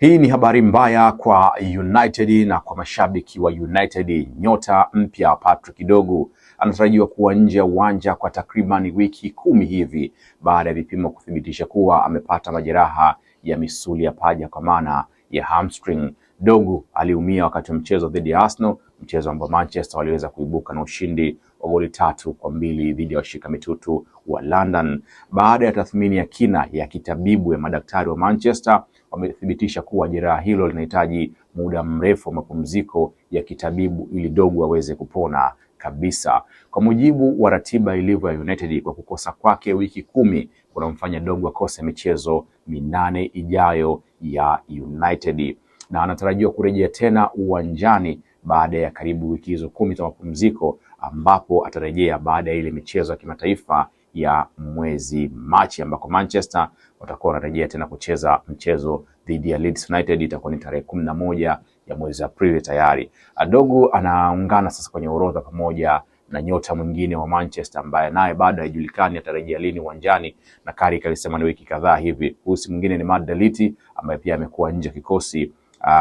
Hii ni habari mbaya kwa United na kwa mashabiki wa United. Nyota mpya Patrick Dorgu anatarajiwa kuwa nje ya uwanja kwa takriban wiki 10 hivi baada ya vipimo kuthibitisha kuwa amepata majeraha ya misuli ya paja kwa maana ya hamstring. Dorgu aliumia wakati wa mchezo dhidi ya Arsenal, mchezo ambao Manchester waliweza kuibuka na ushindi wa goli 3-2 dhidi ya washika mitutu wa London. Baada ya tathmini ya kina ya kitabibu ya madaktari wa Manchester, wamethibitisha kuwa jeraha hilo linahitaji muda mrefu wa mapumziko ya kitabibu ili Dorgu aweze kupona kabisa. Kwa mujibu wa ratiba ilivyo ya United, kwa kukosa kwake wiki 10 kunamfanya Dorgu akose michezo 8 ijayo ya United, na anatarajiwa kurejea tena uwanjani baada ya karibu wiki hizo 10 za mapumziko, ambapo atarejea baada ya ile michezo ya kimataifa ya mwezi Machi ambako Manchester watakuwa wanarejea tena kucheza mchezo dhidi ya Leeds United. Itakuwa ni tarehe 11 ya mwezi Aprili tayari. Dorgu anaungana sasa kwenye orodha pamoja na nyota mwingine wa Manchester ambaye naye bado haijulikani atarejea lini uwanjani, na Carrick alisema ni wiki kadhaa hivi. Huyu mwingine ni Matt Delite ambaye pia amekuwa nje kikosi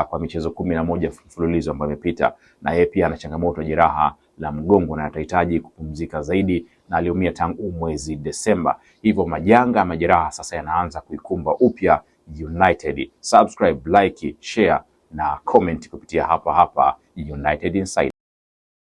kwa michezo 11 mfululizo ambayo imepita, na yeye pia ana changamoto ya jeraha la mgongo na atahitaji kupumzika zaidi, na aliumia tangu mwezi Desemba. Hivyo majanga ya majeraha sasa yanaanza kuikumba upya United. Subscribe, like, share na comment kupitia hapa United Insider.